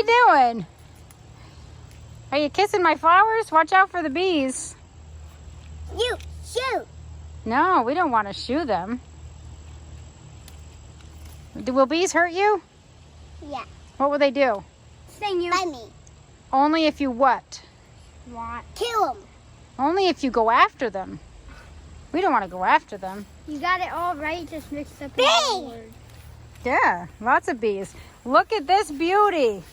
you doing? Are you kissing my flowers? Watch out for the bees. You shoot. No, we don't want to shoo them. Will bees hurt you? Yeah. What will they do? Sting you. Bite me. Only if you what? What? Kill them. Only if you go after them. We don't want to go after them. You got it all right, just mixed up the word. Yeah, lots of bees. Look at this beauty.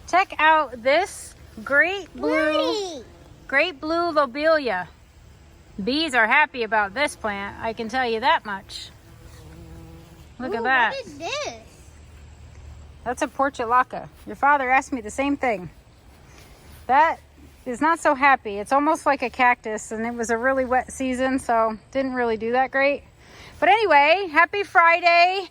Check out this great blue lobelia. Bees are happy about this plant, I can tell you that much. Look at that. What is this? That's a portulaca. Your father asked me the same thing. That is not so happy. It's almost like a cactus, and it was a really wet season, so didn't really do that great. But anyway, happy Friday.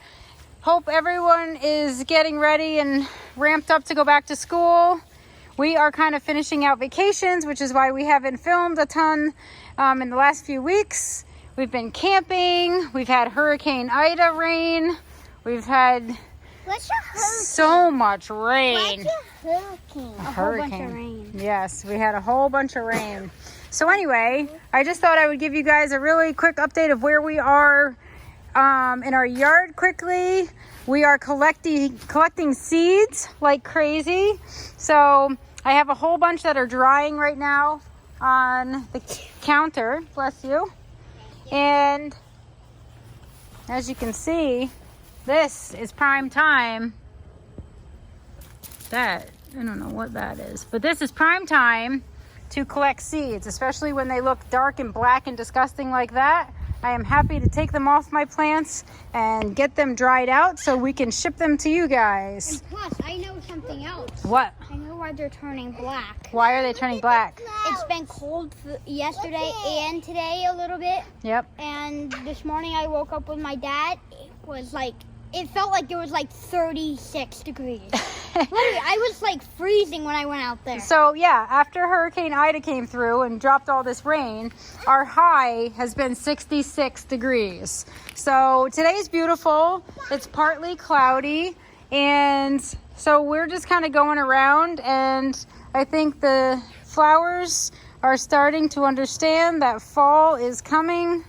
Hope everyone is getting ready and ramped up to go back to school. We are kind of finishing out vacations, which is why we haven't filmed a ton in the last few weeks. We've been camping. We've had Hurricane Ida rain. We've had so much rain. A whole bunch of rain. Yes, we had a whole bunch of rain. So anyway, I just thought I would give you guys a really quick update of where we are in our yard quickly. We are collecting seeds like crazy. So I have a whole bunch that are drying right now on the counter. Bless you. And as you can see, this is prime time. I don't know what that is, but this is prime time to collect seeds, especially when they look dark and black and disgusting like that. I am happy to take them off my plants and get them dried out so we can ship them to you guys. And plus, I know something else. What? I know why they're turning black. Why are they turning black? It's been cold yesterday and today a little bit. Yep. And this morning I woke up with my dad. It felt like it was like 36 degrees. Literally, I was like freezing when I went out there. So yeah, after Hurricane Ida came through and dropped all this rain, our high has been 66 degrees. So today's beautiful. It's partly cloudy, and so we're just kind of going around, and I think the flowers are starting to understand that fall is coming.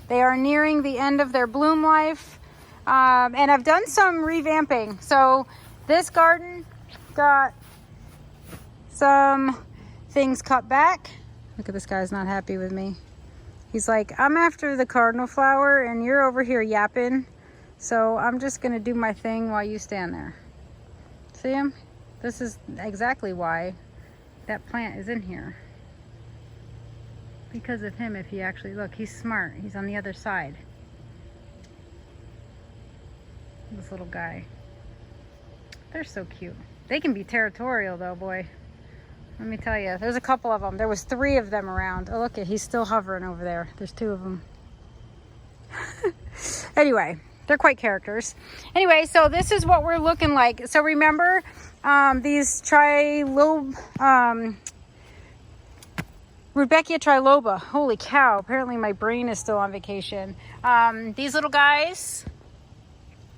They are nearing the end of their bloom life. And I've done some revamping. So this garden got some things cut back. Look at this guy's not happy with me. He's like, I'm after the cardinal flower and you're over here yapping. So I'm just gonna do my thing while you stand there. See him? This is exactly why that plant is in here. Because of him, if you actually look, he's smart. He's on the other side. This little guy. They're so cute. They can be territorial though, boy. Let me tell you, there's a couple of them. There was 3 of them around. Oh, look, he's still hovering over there. There's 2 of them. Anyway, they're quite characters. Anyway, so this is what we're looking like. So remember, these Rudbeckia triloba. Holy cow, apparently my brain is still on vacation. These little guys,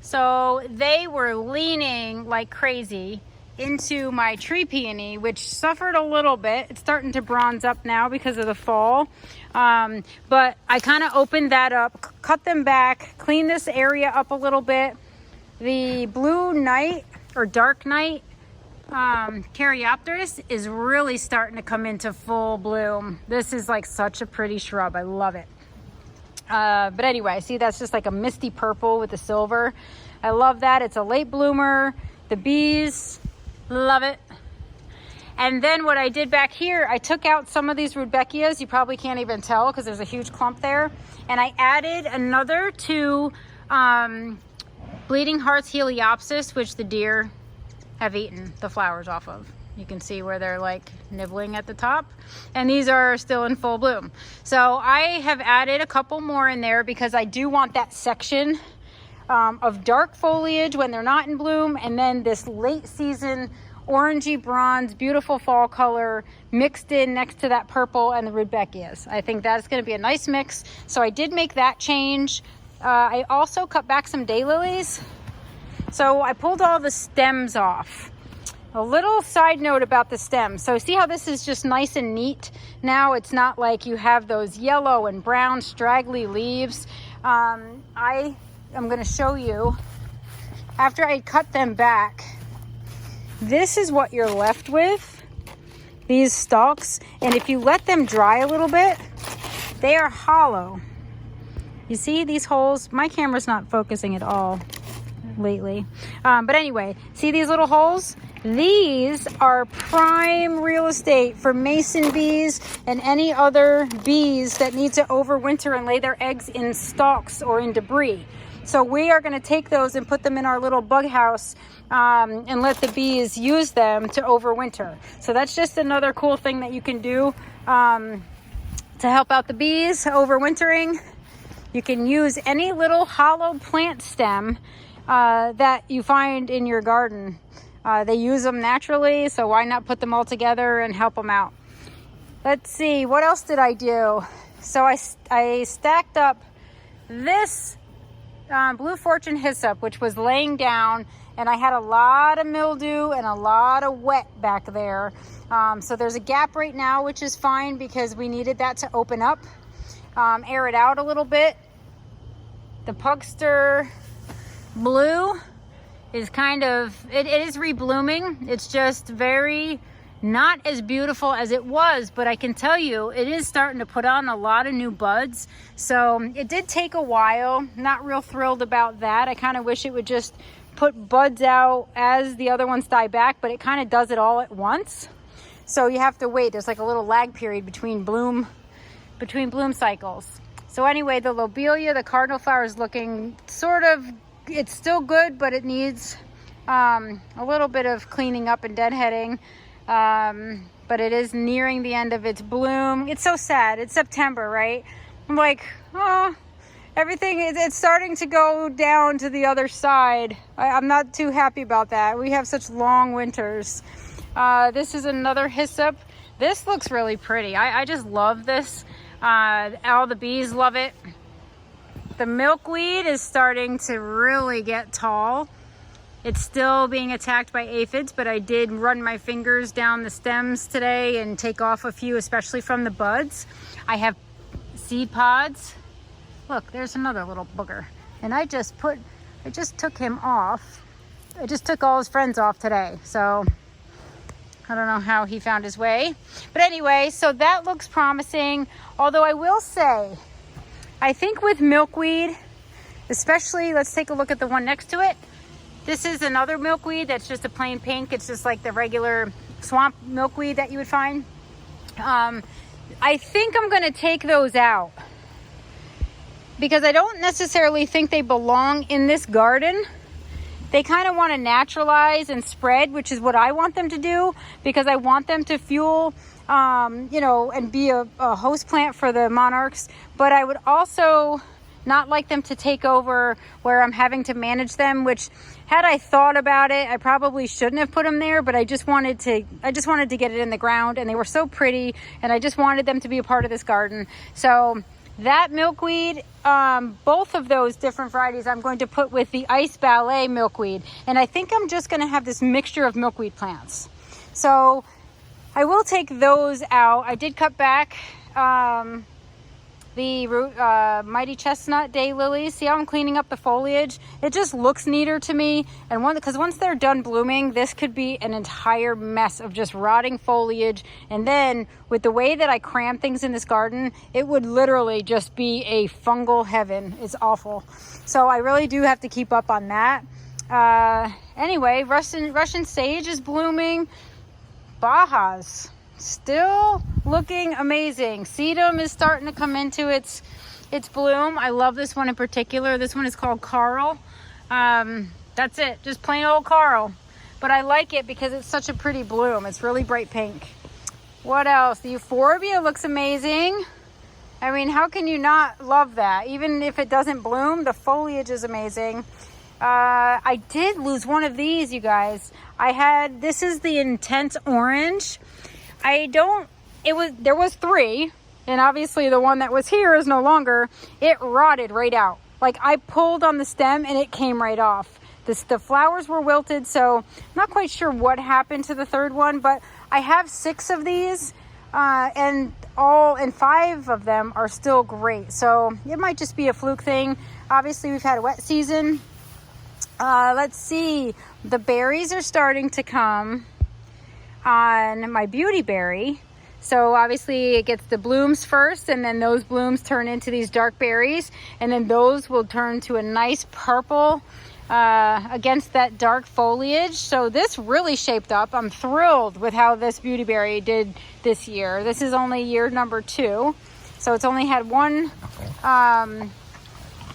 so they were leaning like crazy into my tree peony, which suffered a little bit. It's starting to bronze up now because of the fall. But I kind of opened that up, cut them back, cleaned this area up a little bit. The blue night or dark night Caryopteris is really starting to come into full bloom. This is like such a pretty shrub. I love it. But anyway, see, that's just like a misty purple with the silver. I love that. It's a late bloomer. The bees love it. And then what I did back here, I took out some of these Rudbeckias. You probably can't even tell because there's a huge clump there. And I added another 2 Bleeding Hearts Heliopsis, which the deer have eaten the flowers off of. You can see where they're like nibbling at the top, and these are still in full bloom. So I have added a couple more in there because I do want that section of dark foliage when they're not in bloom, and then this late season orangey bronze, beautiful fall color mixed in next to that purple and the Rudbeckias. I think that's going to be a nice mix. So I did make that change. I also cut back some daylilies. So I pulled all the stems off. a little side note about the stem. So see how this is just nice and neat now? It's not like you have those yellow and brown straggly leaves. I am going to show you, after I cut them back, this is what you're left with, these stalks. And if you let them dry a little bit, they are hollow. You see these holes? My camera's not focusing at all lately. But anyway, see these little holes? These are prime real estate for mason bees and any other bees that need to overwinter and lay their eggs in stalks or in debris. So we are going to take those and put them in our little bug house and let the bees use them to overwinter. So that's just another cool thing that you can do to help out the bees overwintering. You can use any little hollow plant stem that you find in your garden. They use them naturally, so why not put them all together and help them out? Let's see, what else did I do? So I stacked up this Blue Fortune hyssop, which was laying down, and I had a lot of mildew and a lot of wet back there. So there's a gap right now, which is fine because we needed that to open up, air it out a little bit. The Pugster Blue is kind of, it is reblooming. It's just very not as beautiful as it was, but I can tell you it is starting to put on a lot of new buds. So it did take a while. Not real thrilled about that. I kind of wish it would just put buds out as the other ones die back, but it kind of does it all at once. So you have to wait. There's like a little lag period between bloom cycles. So anyway, the lobelia, the cardinal flower, is looking sort of, it's still good, but it needs a little bit of cleaning up and deadheading. But it is nearing the end of its bloom. It's so sad. It's September, right? I'm like, oh, everything, it's starting to go down to the other side. I'm not too happy about that. We have such long winters. This is another hyssop. This looks really pretty. I just love this. All the bees love it. The milkweed is starting to really get tall. It's still being attacked by aphids, but I did run my fingers down the stems today and take off a few, especially from the buds. I have seed pods. Look, there's another little booger. And I just took him off. I just took all his friends off today. So I don't know how he found his way. But anyway, so that looks promising. Although I will say, I think with milkweed, especially, let's take a look at the one next to it. This is another milkweed that's just a plain pink. It's just like the regular swamp milkweed that you would find. I think I'm going to take those out because I don't necessarily think they belong in this garden. They kind of want to naturalize and spread, which is what I want them to do, because I want them to fuel, you know, and be a host plant for the monarchs. But I would also not like them to take over where I'm having to manage them, which, had I thought about it, I probably shouldn't have put them there, but I just wanted to get it in the ground, and they were so pretty, and I just wanted them to be a part of this garden. So that milkweed, both of those different varieties, I'm going to put with the Ice Ballet milkweed. And I think I'm just going to have this mixture of milkweed plants. So I will take those out. I did cut back the Mighty Chestnut Day Lilies. See how I'm cleaning up the foliage? It just looks neater to me. And because once they're done blooming, this could be an entire mess of just rotting foliage. And then with the way that I cram things in this garden, it would literally just be a fungal heaven. It's awful. So I really do have to keep up on that. Anyway, Russian sage is blooming. Bajas still looking amazing. Sedum is starting to come into its bloom. I love this one in particular. This one is called Carl. That's it, just plain old Carl. But I like it because it's such a pretty bloom. It's really bright pink. What else? The euphorbia looks amazing. I mean, how can you not love that? Even if it doesn't bloom, the foliage is amazing. I did lose one of these, you guys. This is the intense orange. There was 3, and obviously the one that was here is no longer. It rotted right out. Like, I pulled on the stem and it came right off. the flowers were wilted, so I'm not quite sure what happened to the third one, but I have 6 of these, and 5 of them are still great. So it might just be a fluke thing. Obviously, we've had a wet season. Let's see. The berries are starting to come on my beauty berry. So obviously it gets the blooms first, and then those blooms turn into these dark berries, and then those will turn to a nice purple against that dark foliage. So this really shaped up. I'm thrilled with how this beauty berry did this year. This is only year number 2, so it's only had one.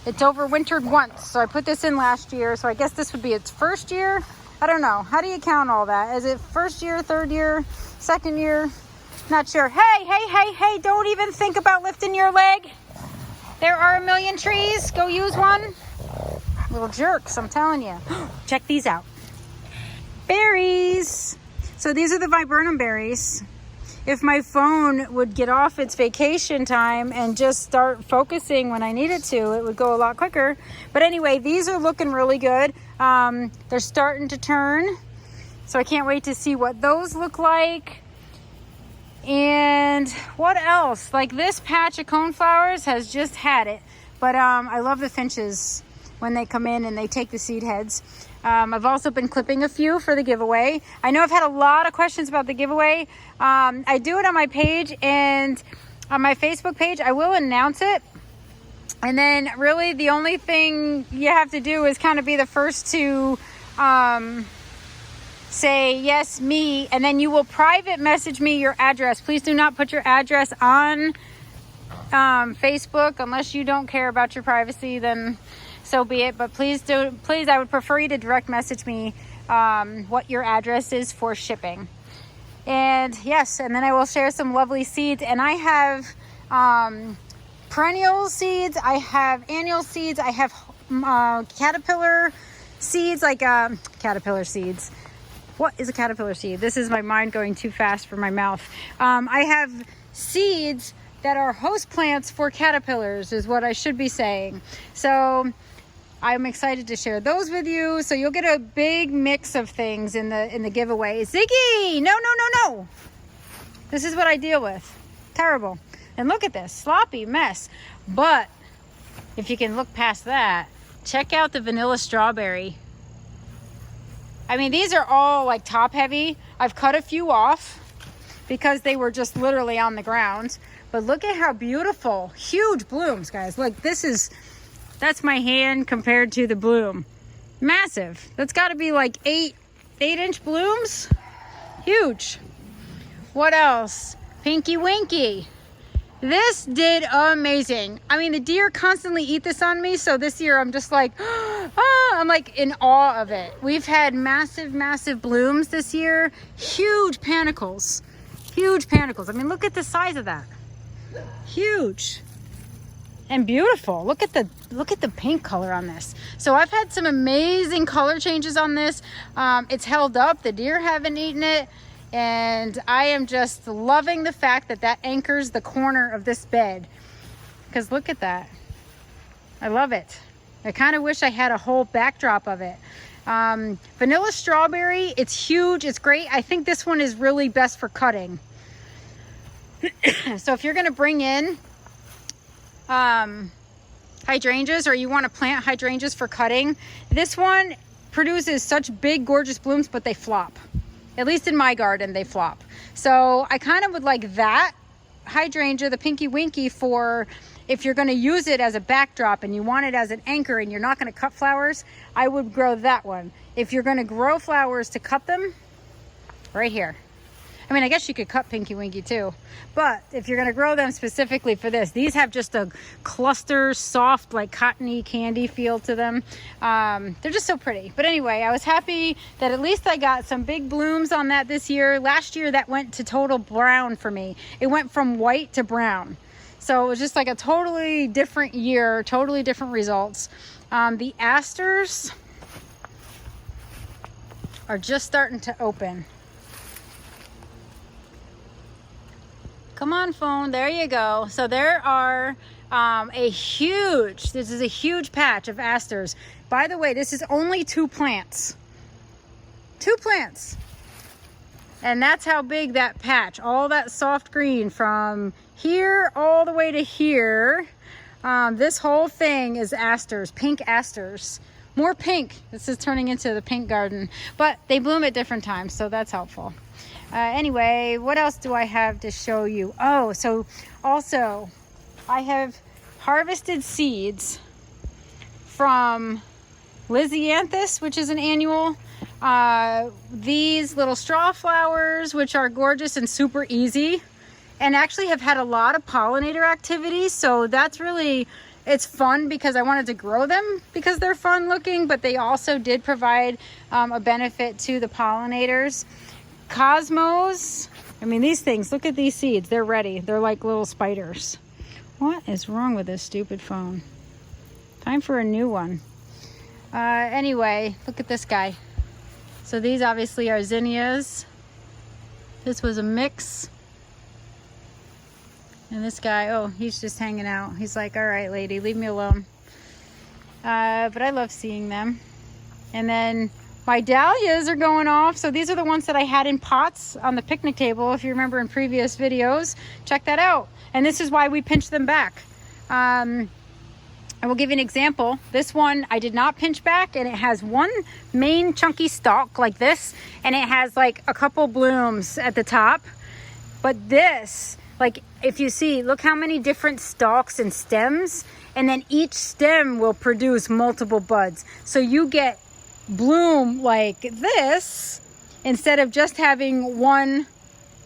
It's overwintered once, so I put this in last year, so I guess this would be its first year. I don't know. How do you count all that? Is it first year, third year, second year? Not sure. Hey, don't even think about lifting your leg. There are a million trees. Go use one. Little jerks, I'm telling you. Check these out. Berries. So these are the viburnum berries. If my phone would get off its vacation time and just start focusing when I need it to, it would go a lot quicker. But anyway, these are looking really good. They're starting to turn. So I can't wait to see what those look like. And what else? Like this patch of coneflowers has just had it. But I love the finches when they come in and they take the seed heads. I've also been clipping a few for the giveaway. I know I've had a lot of questions about the giveaway. I do it on my page, and on my Facebook page, I will announce it. And then really the only thing you have to do is kind of be the first to say, yes, me, and then you will private message me your address. Please do not put your address on Facebook unless you don't care about your privacy, then so be it. But please, I would prefer you to direct message me what your address is for shipping. And yes, and then I will share some lovely seeds. And I have perennial seeds, I have annual seeds, I have caterpillar seeds, like caterpillar seeds. What is a caterpillar seed? This is my mind going too fast for my mouth. I have seeds that are host plants for caterpillars, is what I should be saying. So I'm excited to share those with you. So you'll get a big mix of things in the giveaway. Ziggy, no. This is what I deal with. Terrible. And look at this sloppy mess. But if you can look past that, check out the vanilla strawberry. I mean, these are all like top heavy. I've cut a few off because they were just literally on the ground. But look at how beautiful. Huge blooms, guys. Look, that's my hand compared to the bloom. Massive. That's got to be like 8-inch blooms. Huge. What else? Pinky Winky. This did amazing. I mean, the deer constantly eat this on me, so this year I'm just like, I'm like in awe of it. We've had massive blooms this year. Huge panicles. I mean, look at the size of that. Huge and beautiful. Look at the pink color on this. So I've had some amazing color changes on this. It's held up. The deer haven't eaten it. And I am just loving the fact that anchors the corner of this bed. Because look at that. I love it. I kind of wish I had a whole backdrop of it. Vanilla strawberry, it's huge. It's great. I think this one is really best for cutting. So if you're going to bring in hydrangeas, or you want to plant hydrangeas for cutting, this one produces such big, gorgeous blooms, but they flop. At least in my garden, they flop. So I kind of would like that hydrangea, the Pinky Winky, for if you're going to use it as a backdrop and you want it as an anchor and you're not going to cut flowers, I would grow that one. If you're going to grow flowers to cut them, right here. I mean, I guess you could cut Pinky Winky too, but if you're going to grow them specifically for this, these have just a cluster, soft, like cottony candy feel to them. They're just so pretty. But anyway, I was happy that at least I got some big blooms on that this year. Last year, that went to total brown for me. It went from white to brown. So it was just like a totally different year, totally different results. The asters are just starting to open. Come on, phone. There you go. So there are This is a huge patch of asters. By the way, this is only 2 plants. 2 plants. And that's how big that patch, all that soft green from here all the way to here. This whole thing is asters, pink asters. More pink. This is turning into the pink garden, but they bloom at different times, so that's helpful. Anyway, what else do I have to show you? Oh, so also I have harvested seeds from Lisianthus, which is an annual. These little straw flowers, which are gorgeous and super easy, and actually have had a lot of pollinator activity. So that's really, it's fun because I wanted to grow them because they're fun looking, but they also did provide a benefit to the pollinators. Cosmos, I mean, these things, look at these seeds. They're ready. They're like little spiders. What is wrong with this stupid phone? Time for a new one. Anyway, look at this guy. So these obviously are zinnias. This was a mix. And this guy, oh, he's just hanging out. He's like, all right, lady, leave me alone. But I love seeing them. And then my dahlias are going off. So these are the ones that I had in pots on the picnic table. If you remember in previous videos, check that out. And this is why we pinch them back. I will give you an example. This one I did not pinch back, and it has one main chunky stalk like this, and it has like a couple blooms at the top. But this, like if you see, look how many different stalks and stems, and then each stem will produce multiple buds. So you get bloom like this instead of just having one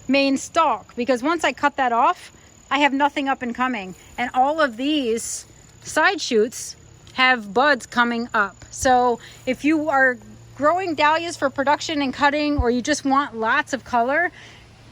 main stalk, because once I cut that off, I have nothing up and coming. And all of these side shoots have buds coming up. So if you are growing dahlias for production and cutting, or you just want lots of color,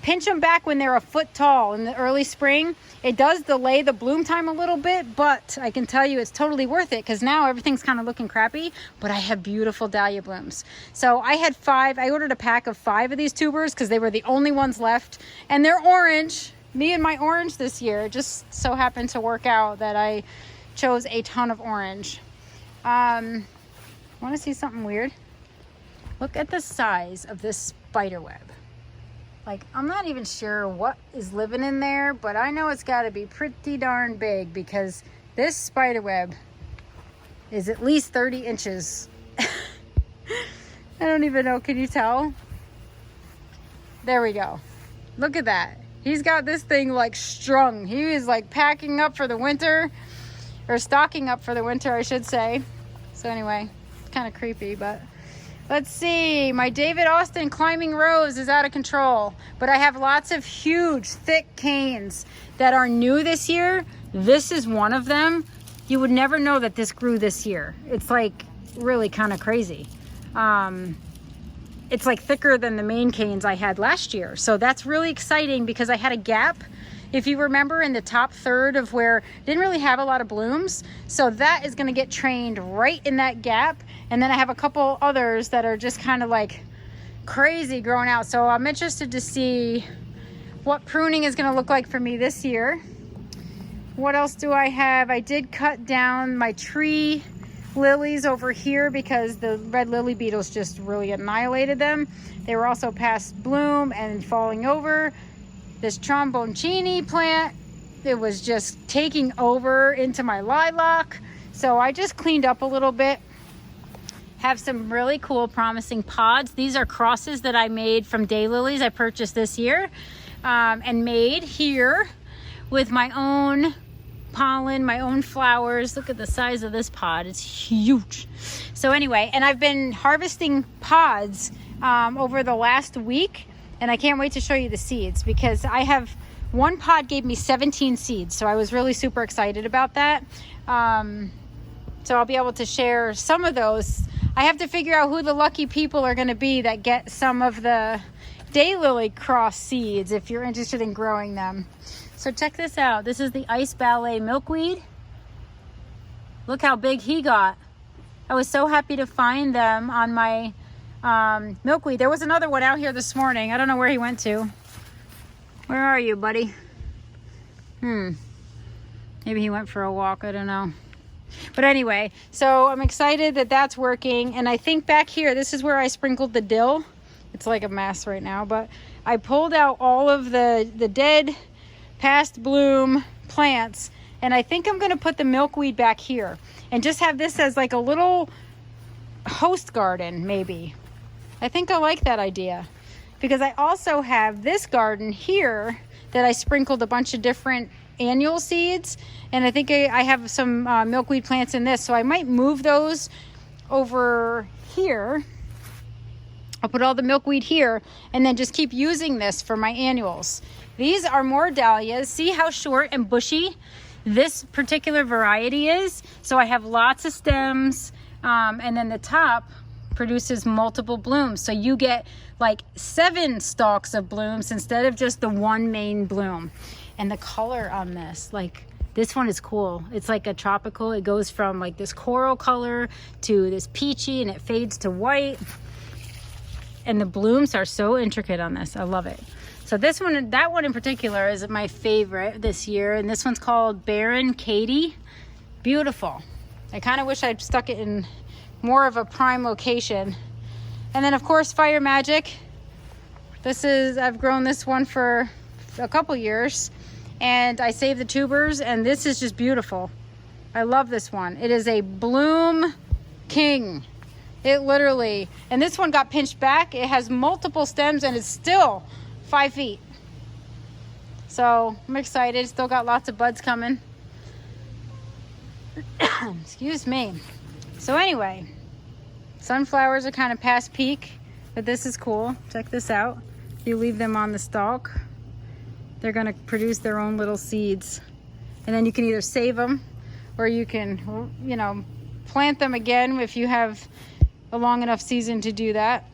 pinch them back when they're a foot tall in the early spring. It does delay the bloom time a little bit, but I can tell you it's totally worth it, because now everything's kind of looking crappy, but I have beautiful dahlia blooms. So I had 5. I ordered a pack of 5 of these tubers because they were the only ones left, and they're orange. Me and my orange this year. It just so happened to work out that I chose a ton of orange. Want to see something weird? Look at the size of this spider web. Like, I'm not even sure what is living in there, but I know it's got to be pretty darn big, because this spider web is at least 30 inches. I don't even know. Can you tell? There we go. Look at that. He's got this thing like strung. He is like packing up for the winter, or stocking up for the winter, I should say. So anyway, it's kind of creepy, but let's see. My David Austin climbing rose is out of control, but I have lots of huge, thick canes that are new this year. This is one of them. You would never know that this grew this year. It's like really kind of crazy. It's like thicker than the main canes I had last year. So that's really exciting, because I had a gap, if you remember, in the top third of where didn't really have a lot of blooms. So that is going to get trained right in that gap. And then I have a couple others that are just kind of like crazy growing out. So I'm interested to see what pruning is going to look like for me this year. What else do I have? I did cut down my tree lilies over here because the red lily beetles just really annihilated them. They were also past bloom and falling over. This tromboncini plant, it was just taking over into my lilac. So I just cleaned up a little bit. Have some really cool, promising pods. These are crosses that I made from daylilies I purchased this year, and made here with my own pollen, my own flowers. Look at the size of this pod. It's huge. So anyway, and I've been harvesting pods over the last week, and I can't wait to show you the seeds, because I have one pod gave me 17 seeds. So I was really super excited about that. So I'll be able to share some of those. I have to figure out who the lucky people are going to be that get some of the daylily cross seeds if you're interested in growing them. So check this out. This is the ice ballet milkweed. Look how big he got. I was so happy to find them on my milkweed. There was another one out here this morning. I don't know where he went to. Where are you, buddy? Maybe he went for a walk, I don't know. But anyway, so I'm excited that that's working. And I think back here, this is where I sprinkled the dill. It's like a mess right now, but I pulled out all of the dead past bloom plants, and I think I'm gonna put the milkweed back here and just have this as like a little host garden, maybe. I think I like that idea, because I also have this garden here that I sprinkled a bunch of different annual seeds, and I think I have some milkweed plants in this, so I might move those over here. I'll put all the milkweed here and then just keep using this for my annuals. These are more dahlias. See how short and bushy this particular variety is? So I have lots of stems, and then the top produces multiple blooms. So you get like 7 stalks of blooms instead of just the one main bloom. And the color on this, like this one is cool. It's like a tropical. It goes from like this coral color to this peachy, and it fades to white. And the blooms are so intricate on this. I love it. So this one, that one in particular is my favorite this year. And this one's called Baron Katie. Beautiful. I kind of wish I'd stuck it in more of a prime location. And then of course, Fire Magic. This is, I've grown this one for a couple years, and I saved the tubers, and this is just beautiful. I love this one. It is a bloom king. It literally, and this one got pinched back. It has multiple stems and it's still 5 feet. So I'm excited. Still got lots of buds coming. Excuse me. So anyway, sunflowers are kind of past peak, but this is cool. Check this out. You leave them on the stalk, they're gonna produce their own little seeds. And then you can either save them, or you can, you know, plant them again if you have a long enough season to do that.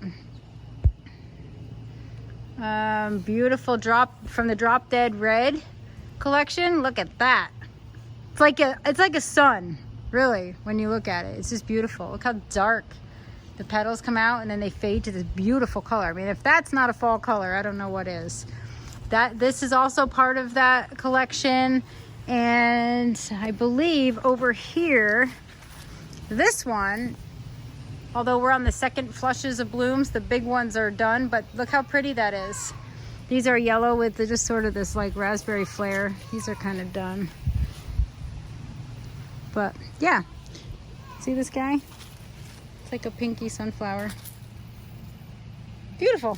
Beautiful drop from the Drop Dead Red collection. Look at that. It's like a sun, really, when you look at it. It's just beautiful. Look how dark the petals come out, and then they fade to this beautiful color. I mean, if that's not a fall color, I don't know what is. This is also part of that collection. And I believe over here, this one, although we're on the second flushes of blooms, the big ones are done, but look how pretty that is. These are yellow with just sort of this like raspberry flare. These are kind of done. But yeah, see this guy? It's like a pinky sunflower. Beautiful.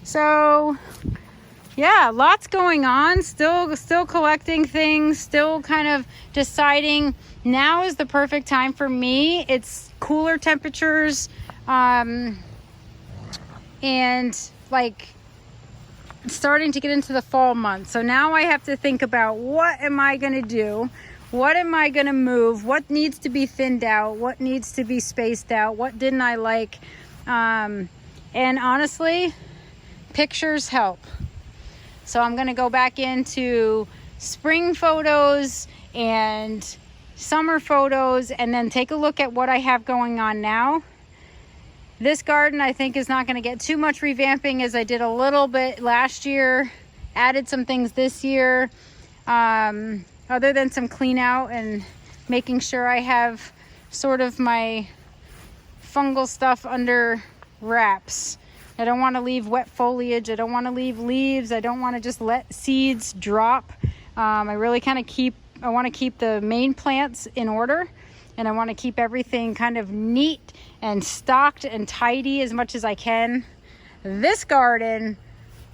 So yeah, lots going on. Still collecting things, still kind of deciding now is the perfect time for me. It's cooler temperatures, and like starting to get into the fall months. So now I have to think about, what am I going to do? What am I going to move? What needs to be thinned out? What needs to be spaced out? What didn't I like? And honestly, pictures help. So I'm going to go back into spring photos and summer photos, and then take a look at what I have going on now. This garden I think is not going to get too much revamping, as I did a little bit last year, added some things this year, other than some clean out and making sure I have sort of my fungal stuff under wraps. I don't want to leave wet foliage. I don't want to leave leaves. I don't want to just let seeds drop. I really kind of I want to keep the main plants in order, and I want to keep everything kind of neat and stocked and tidy as much as I can. This garden,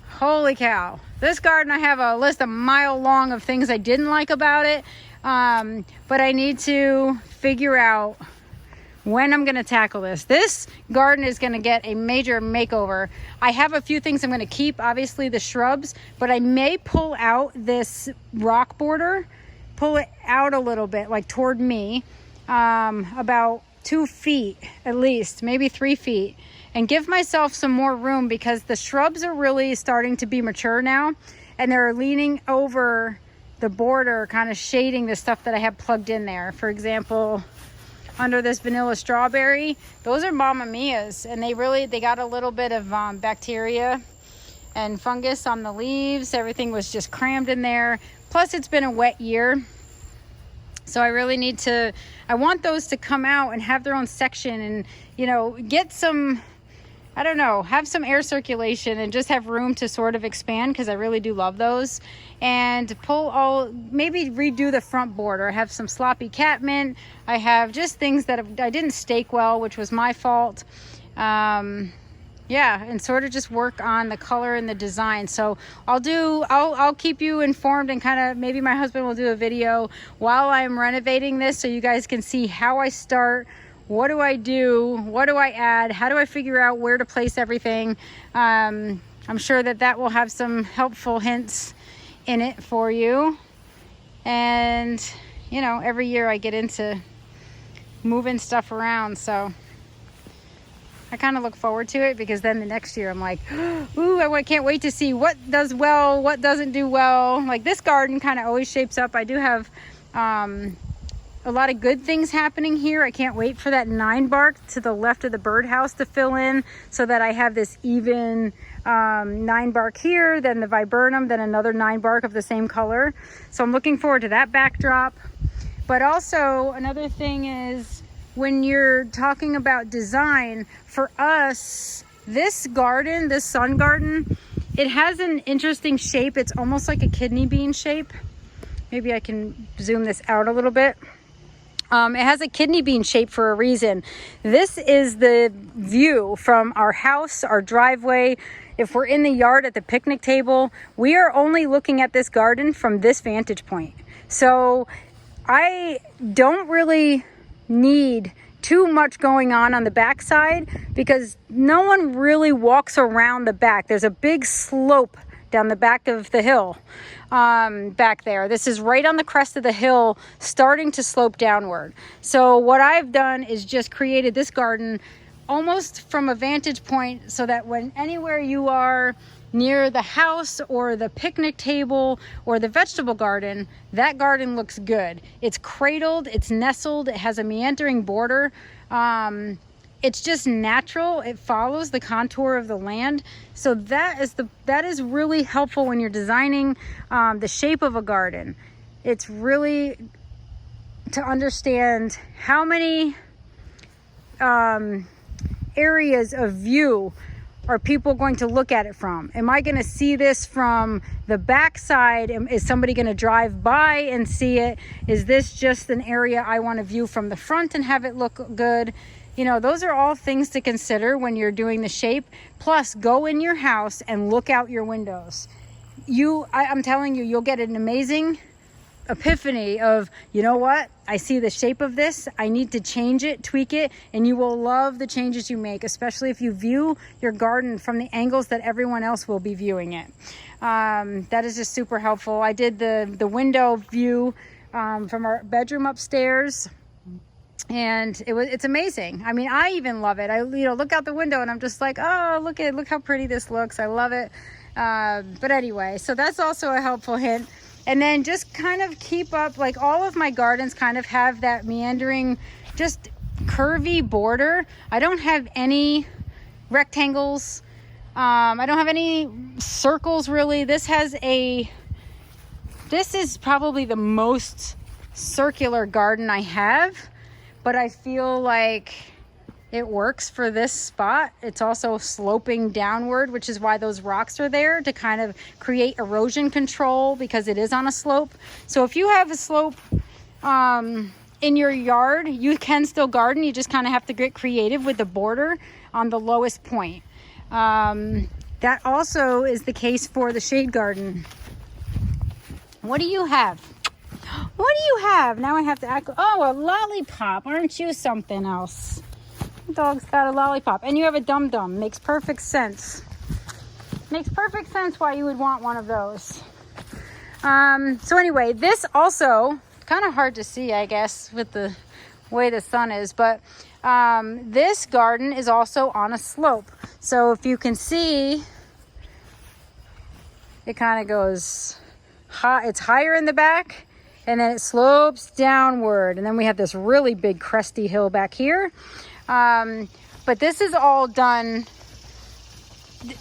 holy cow. This garden, I have a list a mile long of things I didn't like about it, but I need to figure out when I'm going to tackle this. This garden is going to get a major makeover. I have a few things I'm going to keep, obviously the shrubs, but I may pull out this rock border, pull it out a little bit, like toward me, about 2 feet at least, maybe 3 feet, and give myself some more room, because the shrubs are really starting to be mature now, and they're leaning over the border, kind of shading the stuff that I have plugged in there. For example, under this vanilla strawberry, those are Mamma Mia's, and they got a little bit of bacteria and fungus on the leaves. Everything was just crammed in there. Plus it's been a wet year, So I really need to, I want those to come out and have their own section and, you know, get some, I don't know, have some air circulation and just have room to sort of expand, because I really do love those. And maybe redo the front border. I have some sloppy catmint. I have just things that I didn't stake well, which was my fault. Yeah, and sort of just work on the color and the design. So I'll keep you informed, and kind of maybe my husband will do a video while I'm renovating this, so you guys can see how I start. What do I do? What do I add? How do I figure out where to place everything? I'm sure that will have some helpful hints in it for you. And, you know, every year I get into moving stuff around. So I kind of look forward to it, because then the next year I'm like, ooh, I can't wait to see what does well, what doesn't do well. Like this garden kind of always shapes up. I do have a lot of good things happening here. I can't wait for that 9 bark to the left of the birdhouse to fill in, so that I have this even 9 bark here, then the viburnum, then another 9 bark of the same color. So I'm looking forward to that backdrop. But also another thing is, when you're talking about design, for us, this garden, this sun garden, it has an interesting shape. It's almost like a kidney bean shape. Maybe I can zoom this out a little bit. It has a kidney bean shape for a reason. This is the view from our house, our driveway. If we're in the yard at the picnic table, we are only looking at this garden from this vantage point. So I don't really need too much going on the back side, because no one really walks around the back. There's a big slope down the back of the hill back there. This is right on the crest of the hill, starting to slope downward. So what I've done is just created this garden almost from a vantage point, so that when anywhere you are near the house or the picnic table or the vegetable garden, that garden looks good. It's cradled, it's nestled, it has a meandering border. It's just natural. It follows the contour of the land. So that is really helpful when you're designing the shape of a garden. It's really to understand how many areas of view are people going to look at it from. Am I going to see this from the back side? Is somebody going to drive by and see it? Is this just an area I want to view from the front and have it look good? You know, those are all things to consider when you're doing the shape. Plus, go in your house and look out your windows. I'm telling you, you'll get an amazing epiphany of, you know what? I see the shape of this. I need to change it, tweak it, and you will love the changes you make, especially if you view your garden from the angles that everyone else will be viewing it. That is just super helpful. I did the window view from our bedroom upstairs, and it's amazing. I mean, I even love it. I look out the window and I'm just like, oh, look how pretty this looks. I love it. But anyway, so that's also a helpful hint. And then just kind of keep up, like all of my gardens kind of have that meandering, just curvy border. I don't have any rectangles. I don't have any circles really. This is probably the most circular garden I have, but I feel like it works for this spot. It's also sloping downward, which is why those rocks are there, to kind of create erosion control, because it is on a slope. So if you have a slope in your yard, you can still garden. You just kind of have to get creative with the border on the lowest point. That also is the case for the shade garden. What do you have? What do you have? Now I have to act. Oh, a lollipop. Aren't you something else? Dog's got a lollipop. And you have a dum-dum. Makes perfect sense. Makes perfect sense why you would want one of those. So anyway, this also, kind of hard to see, I guess, with the way the sun is, but this garden is also on a slope. So if you can see, it kind of goes high. It's higher in the back, and then it slopes downward. And then we have this really big cresty hill back here. But this is all done.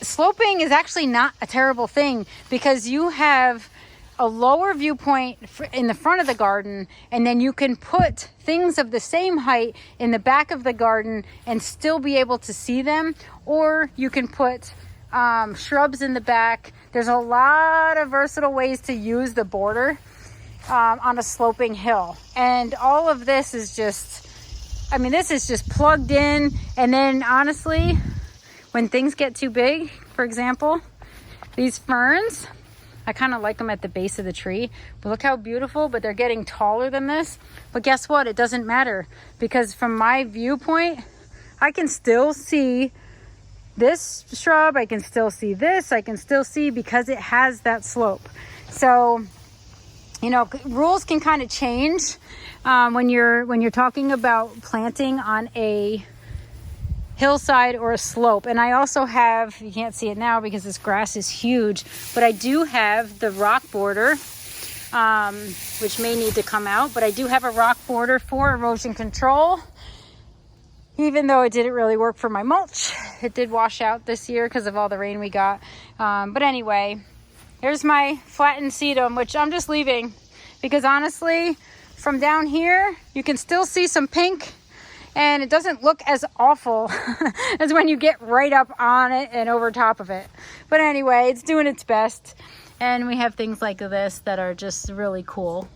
Sloping is actually not a terrible thing, because you have a lower viewpoint in the front of the garden, and then you can put things of the same height in the back of the garden and still be able to see them. Or you can put shrubs in the back. There's a lot of versatile ways to use the border on a sloping hill. And all of this is just, I mean, this is just plugged in. And then honestly, when things get too big, for example, these ferns, I kind of like them at the base of the tree, but look how beautiful, but they're getting taller than this. But guess what? It doesn't matter, because from my viewpoint, I can still see this shrub. I can still see this. I can still see, because it has that slope. So, you know, rules can kind of change when you're talking about planting on a hillside or a slope. And I also have, you can't see it now because this grass is huge, but I do have the rock border, which may need to come out, but I do have a rock border for erosion control. Even though it didn't really work for my mulch, it did wash out this year because of all the rain we got. But anyway, here's my flattened sedum, which I'm just leaving because honestly, from down here, you can still see some pink, and it doesn't look as awful as when you get right up on it and over top of it. But anyway, it's doing its best. And we have things like this that are just really cool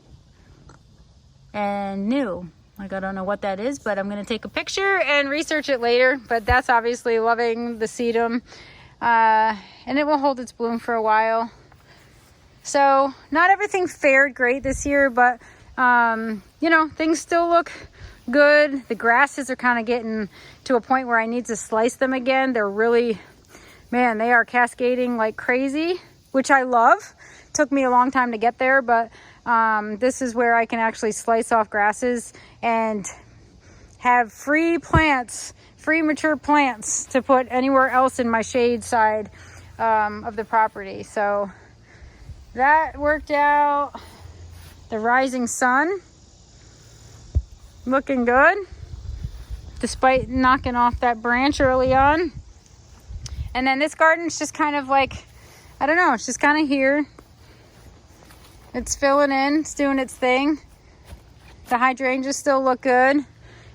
and new. Like, I don't know what that is, but I'm going to take a picture and research it later. But that's obviously loving the sedum. And it will hold its bloom for a while. So not everything fared great this year, but you know, things still look good. The grasses are kind of getting to a point where I need to slice them again. They're really, man, they are cascading like crazy, which I love. Took me a long time to get there, but this is where I can actually slice off grasses and have free plants, free mature plants to put anywhere else in my shade side of the property. So that worked out. The rising sun, looking good, despite knocking off that branch early on. And then this garden's just kind of like, I don't know, it's just kind of here. It's filling in, it's doing its thing. The hydrangeas still look good.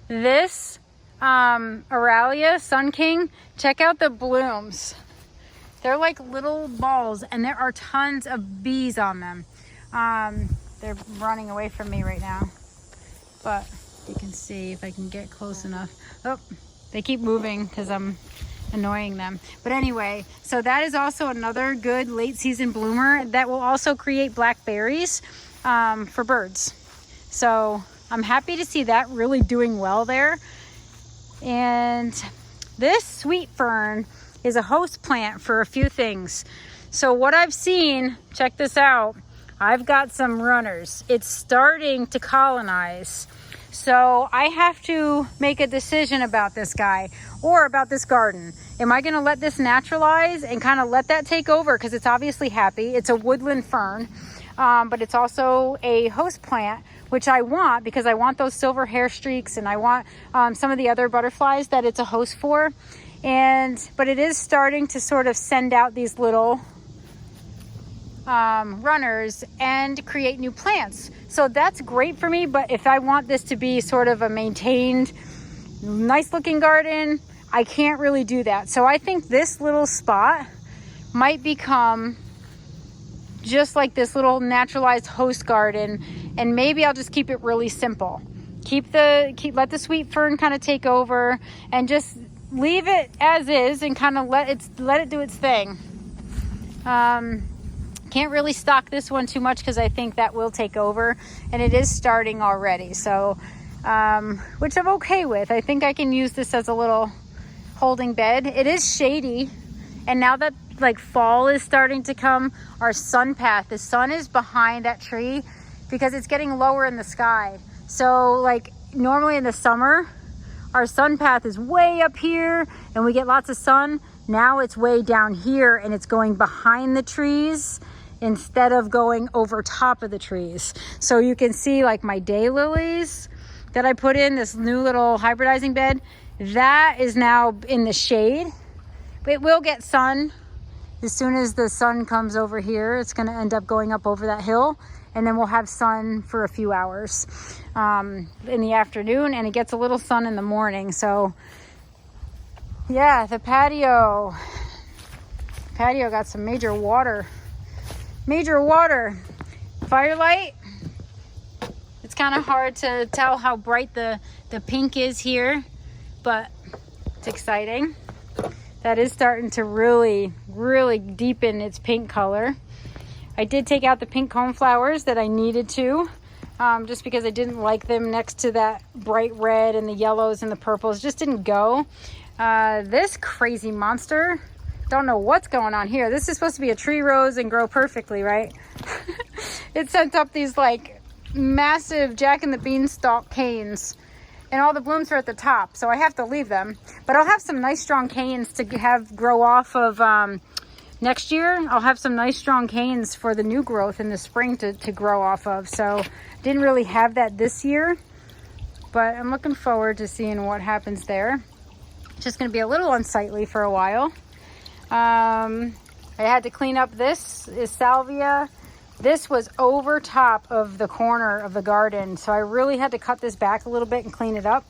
This Aralia, Sun King, check out the blooms. They're like little balls, and there are tons of bees on them. They're running away from me right now, but you can see if I can get close enough. Oh, they keep moving because I'm annoying them. But anyway, so that is also another good late season bloomer that will also create black berries for birds. So I'm happy to see that really doing well there. And this sweet fern is a host plant for a few things. So what I've seen, check this out, I've got some runners. It's starting to colonize. So I have to make a decision about this guy or about this garden. Am I gonna let this naturalize and kind of let that take over? Because it's obviously happy. It's a woodland fern, but it's also a host plant, which I want because I want those silver hair streaks, and I want some of the other butterflies that it's a host for. But it is starting to sort of send out these little runners and create new plants. So that's great for me, but if I want this to be sort of a maintained, nice looking garden, I can't really do that. So I think this little spot might become just like this little naturalized host garden, and maybe I'll just keep it really simple. Let the sweet fern kind of take over and just leave it as is and kind of let it do its thing. Can't really stock this one too much because I think that will take over, and it is starting already. So, which I'm okay with. I think I can use this as a little holding bed. It is shady, and now that like fall is starting to come, our sun path, the sun is behind that tree because it's getting lower in the sky. So like normally in the summer, our sun path is way up here and we get lots of sun. Now it's way down here and it's going behind the trees instead of going over top of the trees. So you can see like my daylilies that I put in this new little hybridizing bed, that is now in the shade. It will get sun as soon as the sun comes over here, it's going to end up going up over that hill, and then we'll have sun for a few hours in the afternoon, and it gets a little sun in the morning. So yeah, the patio got some major water. Firelight. It's kind of hard to tell how bright the pink is here, but it's exciting. That is starting to really, really deepen its pink color. I did take out the pink coneflowers that I needed to, just because I didn't like them next to that bright red and the yellows and the purples. Just didn't go. This crazy monster, don't know what's going on here. This is supposed to be a tree rose and grow perfectly, right? It sent up these like massive Jack and the Beanstalk canes, and all the blooms are at the top, so I have to leave them. But I'll have some nice strong canes to have grow off of next year. I'll have some nice strong canes for the new growth in the spring to grow off of. So didn't really have that this year, but I'm looking forward to seeing what happens there. It's just going to be a little unsightly for a while. I had to clean up. This is salvia. This was over top of the corner of the garden, so I really had to cut this back a little bit and clean it up.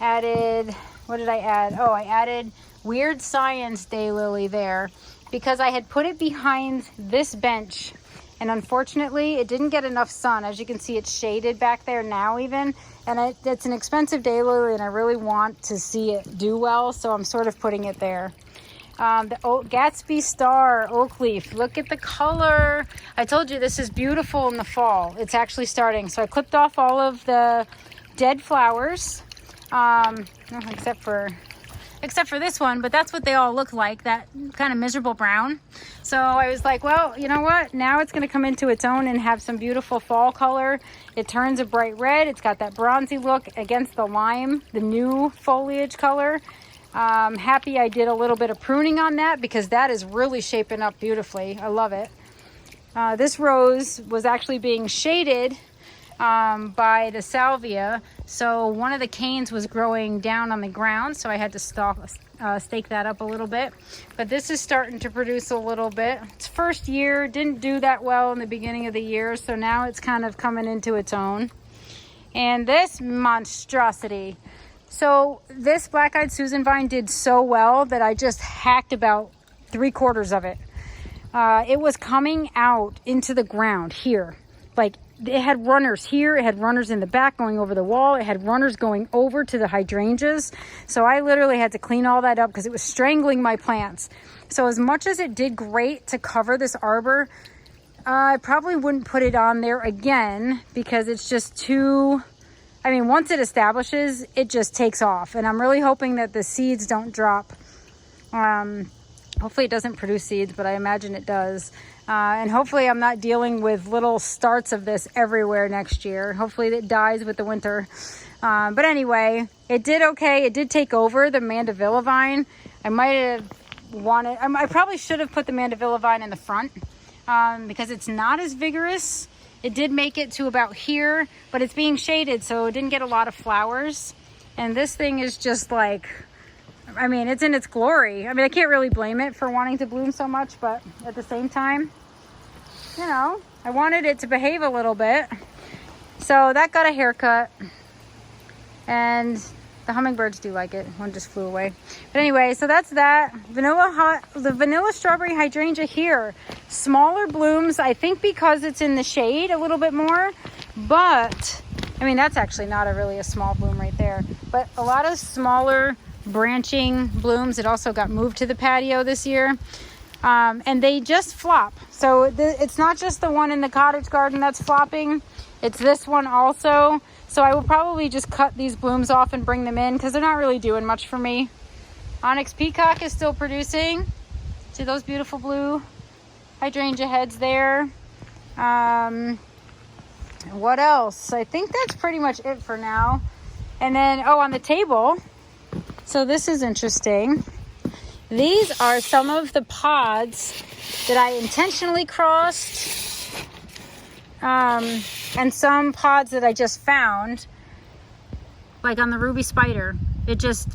Added, what did I add? Oh, I added Weird Science Daylily there because I had put it behind this bench, and unfortunately it didn't get enough sun. As you can see, it's shaded back there now even, and it's an expensive daylily, and I really want to see it do well, so I'm sort of putting it there. The Gatsby Star Oak Leaf. Look at the color. I told you this is beautiful in the fall. It's actually starting. So I clipped off all of the dead flowers, except for this one, but that's what they all look like, that kind of miserable brown. So I was like, well, you know what? Now it's going to come into its own and have some beautiful fall color. It turns a bright red. It's got that bronzy look against the lime, the new foliage color. Happy I did a little bit of pruning on that because that is really shaping up beautifully. I love it. This rose was actually being shaded by the salvia, so one of the canes was growing down on the ground, so I had to stake that up a little bit. But this is starting to produce a little bit. Its first year didn't do that well in the beginning of the year, so now it's kind of coming into its own. And this monstrosity. So this black-eyed Susan vine did so well that I just hacked about 3/4 of it. It was coming out into the ground here. Like, it had runners here, it had runners in the back going over the wall, it had runners going over to the hydrangeas. So I literally had to clean all that up because it was strangling my plants. So as much as it did great to cover this arbor, I probably wouldn't put it on there again because it's just too... I mean, once it establishes, it just takes off. And I'm really hoping that the seeds don't drop. Hopefully it doesn't produce seeds, but I imagine it does. And hopefully I'm not dealing with little starts of this everywhere next year. Hopefully it dies with the winter. But anyway, it did okay. It did take over the Mandevilla vine. I might have wanted... I probably should have put the Mandevilla vine in the front because it's not as vigorous. It did make it to about here, but it's being shaded, so it didn't get a lot of flowers. And this thing is just like, I mean, it's in its glory. I mean, I can't really blame it for wanting to bloom so much, but at the same time, you know, I wanted it to behave a little bit. So that got a haircut, and the hummingbirds do like it. One just flew away. But anyway, so that's that. The vanilla strawberry hydrangea here. Smaller blooms, I think because it's in the shade a little bit more. But, I mean, that's actually not really a small bloom right there. But a lot of smaller branching blooms. It also got moved to the patio this year. And they just flop. So it's not just the one in the cottage garden that's flopping. It's this one also. So I will probably just cut these blooms off and bring them in because they're not really doing much for me. Onyx Peacock is still producing. See those beautiful blue hydrangea heads there. What else? I think that's pretty much it for now. And then, on the table. So this is interesting. These are some of the pods that I intentionally crossed. And some pods that I just found, like on the Ruby Spider. It just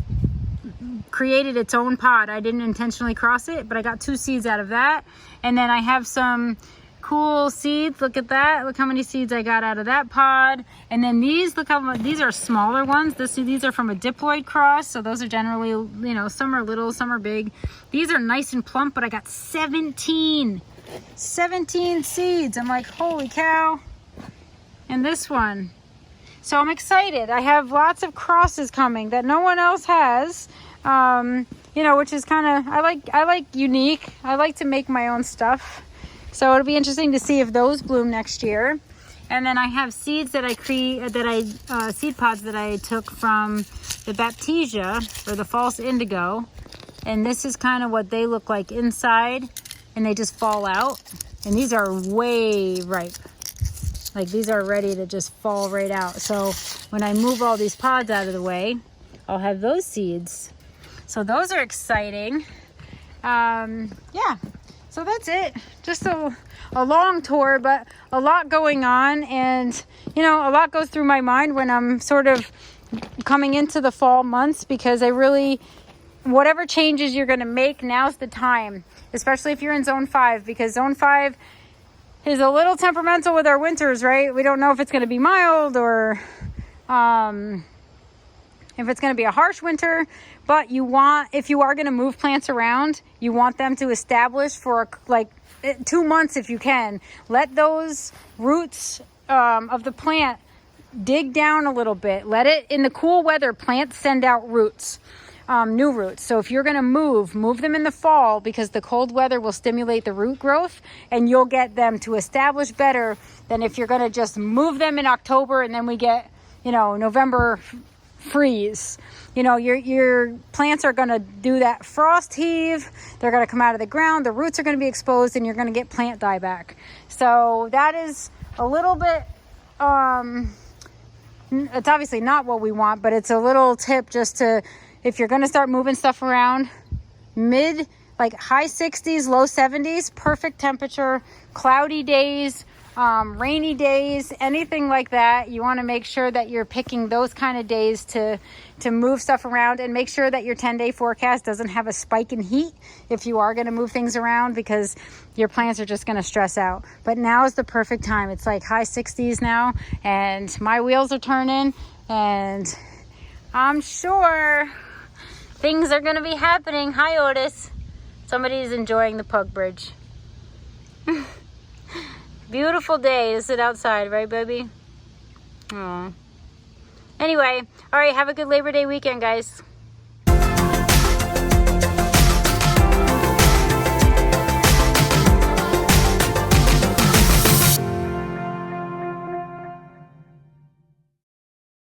created its own pod. I didn't intentionally cross it, but I got 2 seeds out of that. And then I have some cool seeds. Look at that. Look how many seeds I got out of that pod. And then these, look how these are smaller ones. These are from a diploid cross. So those are generally, you know, some are little, some are big. These are nice and plump, but I got 17 seeds. I'm like, holy cow. And this one. So I'm excited. I have lots of crosses coming that no one else has. You know, which is kind of, I like unique. I like to make my own stuff. So it'll be interesting to see if those bloom next year. And then I have seeds that seed pods that I took from the Baptisia, or the false indigo. And this is kind of what they look like inside, and they just fall out. And these are way ripe. Like, these are ready to just fall right out. So when I move all these pods out of the way, I'll have those seeds. So those are exciting. Yeah, so that's it. Just a long tour, but a lot going on. And, you know, a lot goes through my mind when I'm sort of coming into the fall months, because I really, whatever changes you're going to make, now's the time, especially if you're in zone 5, because zone 5 is a little temperamental with our winters, right? We don't know if it's going to be mild or if it's going to be a harsh winter. But you want, if you are going to move plants around, you want them to establish for like 2 months if you can. Let those roots of the plant dig down a little bit. Let it, in the cool weather, plants send out roots. New roots. So if you're going to move them in the fall, because the cold weather will stimulate the root growth, and you'll get them to establish better than if you're going to just move them in October and then we get, you know, November freeze. You know, your plants are going to do that frost heave. They're going to come out of the ground. The roots are going to be exposed, and you're going to get plant dieback. So that is a little bit, it's obviously not what we want, but it's a little tip just to, if you're going to start moving stuff around, like high 60s, low 70s, perfect temperature, cloudy days, rainy days, anything like that. You want to make sure that you're picking those kind of days to move stuff around, and make sure that your 10-day forecast doesn't have a spike in heat if you are going to move things around, because your plants are just going to stress out. But now is the perfect time. It's like high 60s now, and my wheels are turning, and I'm sure things are going to be happening. Hi, Otis. Somebody's enjoying the pug bridge. Beautiful day to sit outside, right, baby? Aww. Anyway, all right, have a good Labor Day weekend, guys.